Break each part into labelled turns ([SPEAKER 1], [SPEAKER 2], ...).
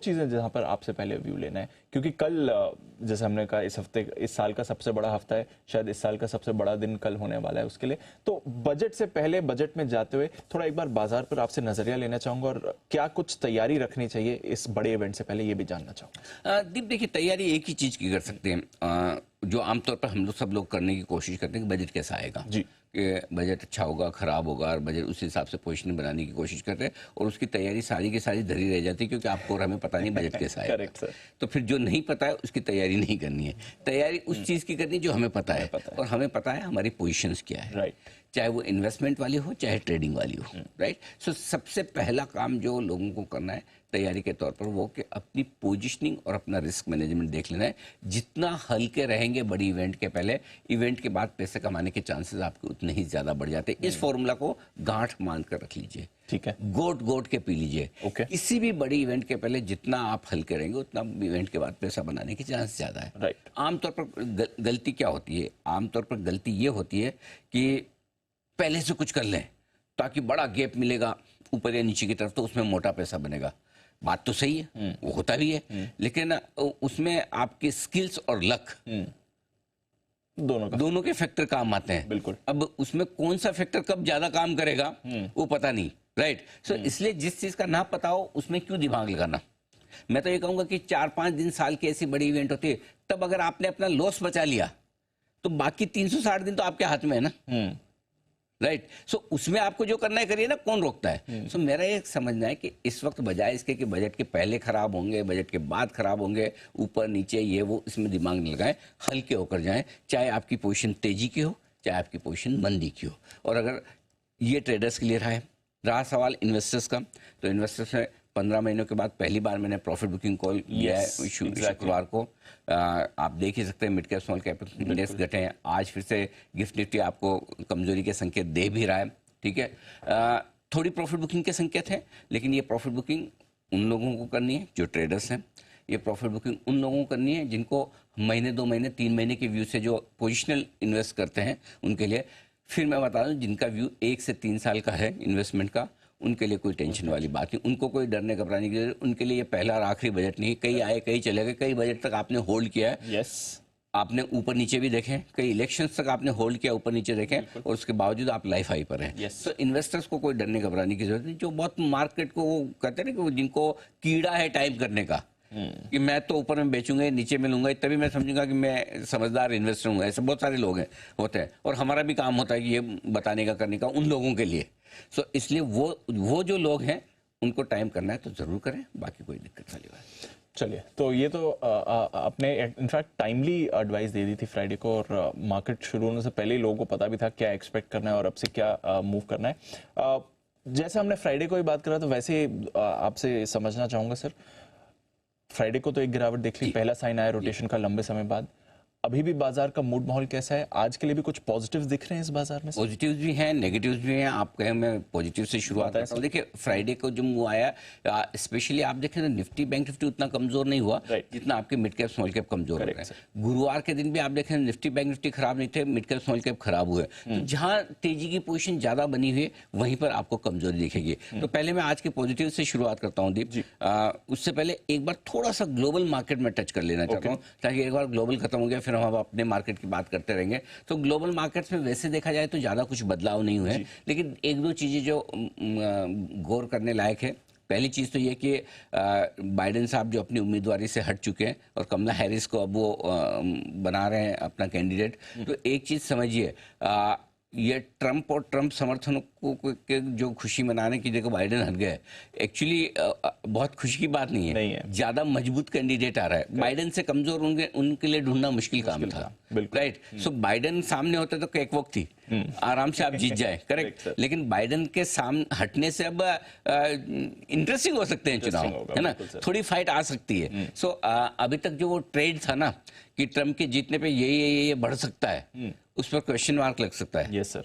[SPEAKER 1] चीजें जहां पर आपसे पहले व्यू लेना है, क्योंकि कल जैसे हमने कहा इस साल का सबसे बड़ा हफ्ता है, शायद इस साल का सबसे बड़ा दिन कल होने वाला है उसके लिए। तो बजट से पहले, बजट में जाते हुए थोड़ा एक बार बाजार पर आपसे नजरिया लेना चाहूंगा, और क्या कुछ तैयारी रखनी चाहिए इस बड़े इवेंट से पहले, ये भी जानना चाहूंगा।
[SPEAKER 2] दीप देखिए, तैयारी एक ही चीज की कर सकते हैं, जो आमतौर पर हम लोग सब लोग करने की कोशिश करते हैं कि बजट कैसा आएगा
[SPEAKER 1] जी,
[SPEAKER 2] कि बजट अच्छा होगा, खराब होगा, और बजट उस हिसाब से पोजीशन बनाने की कोशिश करते हैं, और उसकी तैयारी सारी की सारी धरी रह जाती है, क्योंकि आपको और हमें पता नहीं बजट कैसा आएगा।
[SPEAKER 1] Correct sir.
[SPEAKER 2] तो फिर जो नहीं पता है उसकी तैयारी नहीं करनी है, तैयारी उस चीज की करनी है जो हमें पता है, और हमें पता है हमारी पोजीशंस क्या है,
[SPEAKER 1] राइट।
[SPEAKER 2] चाहे वो इन्वेस्टमेंट वाली हो चाहे ट्रेडिंग वाली हो, राइट। सो सबसे पहला काम जो लोगों को करना है तैयारी के तौर पर वो कि अपनी पोजीशनिंग और अपना रिस्क मैनेजमेंट देख लेना है। जितना हल्के रहेंगे बड़ी इवेंट के पहले, इवेंट के बाद पैसे कमाने के चांसेस आपके उतने ही ज्यादा बढ़ जाते हैं। इस फॉर्मूला को गांठ मान कर रख लीजिए,
[SPEAKER 1] ठीक है,
[SPEAKER 2] गोट गोट के पी लीजिए।
[SPEAKER 1] ओके।
[SPEAKER 2] किसी भी बड़ी इवेंट के पहले जितना आप हल्के रहेंगे उतना इवेंट के बाद पैसा बनाने के चांस ज्यादा है,
[SPEAKER 1] राइट।
[SPEAKER 2] आमतौर पर गलती क्या होती है, आमतौर पर गलती ये होती है कि पहले से कुछ कर लें ताकि बड़ा गैप मिलेगा ऊपर या नीचे की तरफ, तो उसमें मोटा पैसा बनेगा। बात तो सही है, वो होता भी है, लेकिन उसमें आपके स्किल्स और लक दोनों के फैक्टर काम आते हैं।
[SPEAKER 1] बिल्कुल।
[SPEAKER 2] अब उसमें कौन सा फैक्टर कब ज्यादा काम करेगा वो पता नहीं, राइट। सो इसलिए जिस चीज का ना पता हो उसमें क्यों दिमाग लगाना। मैं तो ये कहूंगा कि 4-5 दिन साल की ऐसी बड़ी इवेंट होती है, तब अगर आपने अपना लॉस बचा लिया तो बाकी 360 दिन तो आपके हाथ में है ना, राइट। सो उसमें आपको जो करना है करिए ना, कौन रोकता है। सो मेरा ये समझना है कि इस वक्त बजाय इसके कि बजट के पहले खराब होंगे, बजट के बाद खराब होंगे, ऊपर नीचे ये वो, इसमें दिमाग नहीं लगाएं, हल्के होकर जाएं। चाहे आपकी पोजीशन तेजी की हो चाहे आपकी पोजीशन मंदी की हो। और अगर ये ट्रेडर्स के लिए रहा सवाल इन्वेस्टर्स का, तो इन्वेस्टर्स में 15 महीनों के बाद पहली बार मैंने प्रॉफिट बुकिंग कॉल किया है शुक्रवार को। आप देख ही सकते हैं mid cap small cap index घटे हैं। आज फिर से गिफ्ट निफ्टी आपको कमजोरी के संकेत दे भी रहा है, ठीक है। थोड़ी प्रॉफिट बुकिंग के संकेत हैं, लेकिन ये प्रॉफिट बुकिंग उन लोगों को करनी है जो ट्रेडर्स हैं। ये प्रॉफिट बुकिंग उन लोगों को करनी है जिनको महीने 2 महीने 3 महीने के व्यू से जो पोजिशनल इन्वेस्ट करते हैं उनके लिए। फिर मैं बता दूं जिनका व्यू 1 से 3 साल का है इन्वेस्टमेंट का, उनके लिए कोई टेंशन वाली बात नहीं, उनको कोई डरने घबराने की जरूरत। उनके लिए ये पहला और आखिरी बजट नहीं, कई आए कई चले गए, कई बजट तक आपने होल्ड किया है,
[SPEAKER 1] यस।
[SPEAKER 2] आपने ऊपर नीचे भी देखे, कई इलेक्शंस तक आपने होल्ड किया, ऊपर नीचे देखे, और उसके बावजूद आप लाइफ हाई पर हैं। तो इन्वेस्टर्स को कोई डरने घबराने की जरूरत नहीं। जो बहुत मार्केट को वो कहते हैं ना कि जिनको कीड़ा है टाइप करने का, कि मैं तो ऊपर में बेचूंगा नीचे में लूंगा तभी मैं समझूंगा कि मैं समझदार इन्वेस्टर हूँ, ऐसे बहुत सारे लोग हैं होते हैं। और हमारा भी काम होता है कि ये बताने का करने का उन लोगों के लिए। सो इसलिए वो जो लोग हैं उनको टाइम करना है तो जरूर करें, बाकी कोई दिक्कत वाली बात।
[SPEAKER 1] चलिए, तो ये तो आपने इनफैक्ट टाइमली एडवाइस दे दी थी फ्राइडे को, और मार्केट शुरू होने से पहले ही लोगों को पता भी था क्या एक्सपेक्ट करना है और अब से क्या मूव करना है। जैसे हमने फ्राइडे को ही बात करा, तो वैसे आपसे समझना चाहूंगा सर, फ्राइडे को तो एक गिरावट देख ली, पहला साइन आया रोटेशन का लंबे समय बाद। अभी भी बाजार का मूड माहौल कैसा है? आज के लिए भी कुछ पॉजिटिव्स दिख रहे हैं इस बाजार में?
[SPEAKER 2] पॉजिटिव्स भी हैं, नेगेटिव्स भी हैं। आप कहें मैं पॉजिटिव से शुरुआत करता हूं। देखिए फ्राइडे को जो मूव आया, स्पेशली आप देखें ना, निफ्टी बैंक निफ्टी उतना कमजोर नहीं हुआ जितना आपके मिड कैप स्मॉल कैप कमजोर हो गए। गुरुवार के दिन भी आप देखें निफ्टी बैंक निफ्टी खराब नहीं थे, मिड कैप स्मॉल कैप खराब हुए। तो जहां तेजी की पोजीशन ज्यादा बनी हुई है वहीं पर आपको कमजोरी दिखेगी। तो पहले मैं आज के पॉजिटिव से शुरुआत करता हूँ दीप। उससे पहले एक बार थोड़ा सा ग्लोबल मार्केट में टच कर लेना चाहता हूँ, ताकि एक बार ग्लोबल खत्म हो गया फिर हम अपने मार्केट की बात करते रहेंगे। तो ग्लोबल मार्केट्स में वैसे देखा जाए तो ज्यादा कुछ बदलाव नहीं हुए, लेकिन एक दो चीजें जो गौर करने लायक है। पहली चीज तो ये कि बाइडेन साहब जो अपनी उम्मीदवारी से हट चुके हैं और कमला हैरिस को अब वो बना रहे हैं अपना कैंडिडेट। तो एक चीज समझिए, ये ट्रंप और ट्रंप समर्थनों के जो खुशी मनाने की जगह बाइडेन हट गए, एक्चुअली बहुत खुशी की बात नहीं है। ज्यादा मजबूत कैंडिडेट आ रहा है, बाइडेन से कमजोर उनके लिए ढूंढना मुश्किल काम था, राइट। सो बाइडेन सामने होते तो कैक वक्त थी, आराम से आप जीत जाए, करेक्ट। लेकिन बाइडेन के सामने हटने से अब इंटरेस्टिंग हो सकते हैं चुनाव, है ना, थोड़ी फाइट आ सकती है। सो अभी तक जो वो ट्रेड था ना कि ट्रंप के जीतने पे ये बढ़ सकता है, उस पर क्वेश्चन मार्क लग सकता है।
[SPEAKER 1] यस सर,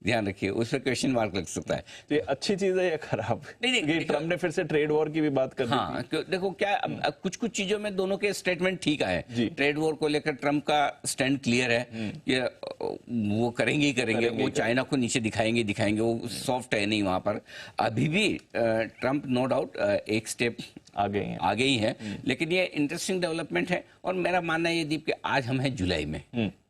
[SPEAKER 2] ध्यान रखिए, उस पर क्वेश्चन मार्क लग सकता है।
[SPEAKER 1] तो ये अच्छी चीज है या खराब? नहीं, ट्रम्प ने फिर से ट्रेड वॉर की भी बात कर दी।
[SPEAKER 2] हाँ, देखो क्या कुछ कुछ चीजों में दोनों के स्टेटमेंट ठीक आए। ट्रेड वॉर को लेकर ट्रम्प का स्टैंड क्लियर है कि वो करेंगे ही करेंगे, वो चाइना को नीचे दिखाएंगे, वो सॉफ्ट है नहीं वहां पर। अभी भी ट्रम्प नो डाउट एक स्टेप आ गई हैं। लेकिन ये इंटरेस्टिंग डेवलपमेंट है और मेरा मानना है ये दीप कि आज हम हैं जुलाई में,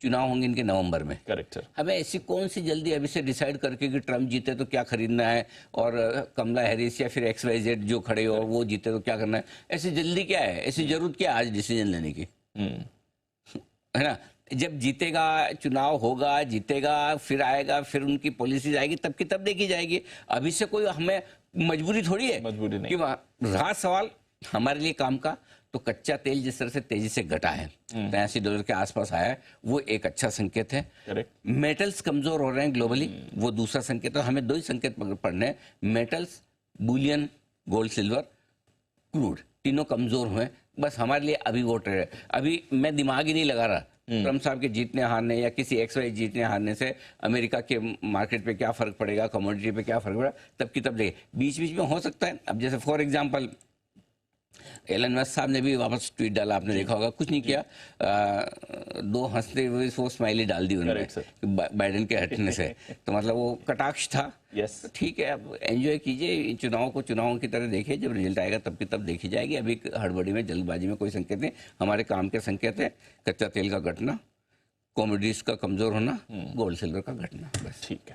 [SPEAKER 2] चुनाव होंगे इनके नवंबर में।
[SPEAKER 1] Correct sir.
[SPEAKER 2] हमें ऐसी कौन सी जल्दी अभी से डिसाइड करके कि ट्रम्प जीते तो क्या खरीदना है और कमला हैरिस या फिर XYZ जो खड़े हो वो जीते तो क्या करना है, ऐसी जल्दी क्या है, ऐसी जरूरत क्या है आज डिसीजन लेने की, है ना। जब जीतेगा, चुनाव होगा, जीतेगा, फिर आएगा, फिर उनकी पॉलिसीज आएगी, तब की तब देखी जाएगी। अभी से कोई हमें मजबूरी थोड़ी है,
[SPEAKER 1] मजबूरी नहीं
[SPEAKER 2] कि रहा सवाल हमारे लिए काम का, तो कच्चा तेल जिस तरह से तेजी से घटा है, $83 के आसपास आया है, वो एक अच्छा संकेत है।
[SPEAKER 1] करेक्ट।
[SPEAKER 2] मेटल्स कमजोर हो रहे हैं ग्लोबली, वो दूसरा संकेत है। हमें दो ही संकेत पढ़ने हैं, metals, Boolean, gold, silver, crude, तीनों कमजोर हुए। बस हमारे लिए अभी वो ट्रेड है। अभी मैं दिमाग ही नहीं लगा रहा ट्रम्प साहब के जीतने हारने या किसी XY जीतने हारने से अमेरिका के मार्केट पे क्या फर्क पड़ेगा, कमोडिटी पे क्या फर्क पड़ेगा, तब की तब देखे। बीच बीच में हो सकता है, अब जैसे फॉर एग्जांपल एलन मस्क साहब ने भी वापस ट्वीट डाला, आपने देखा होगा, कुछ नहीं किया, दो हंसते हुए वो स्माइली डाल दी उन्होंने बाइडेन के हटने से, तो मतलब वो कटाक्ष था।
[SPEAKER 1] यस।
[SPEAKER 2] तो ठीक है, अब एंजॉय कीजिए चुनाव को, चुनावों की तरह देखिए, जब रिजल्ट आएगा तब की तब देखी जाएगी। अभी हड़बड़ी में, जल्दबाजी में कोई संकेत नहीं, हमारे काम के संकेत है, कच्चा तेल का घटना, कॉमोडिटीज का कमजोर होना, गोल्ड सिल्वर का घटना, बस।
[SPEAKER 1] ठीक है।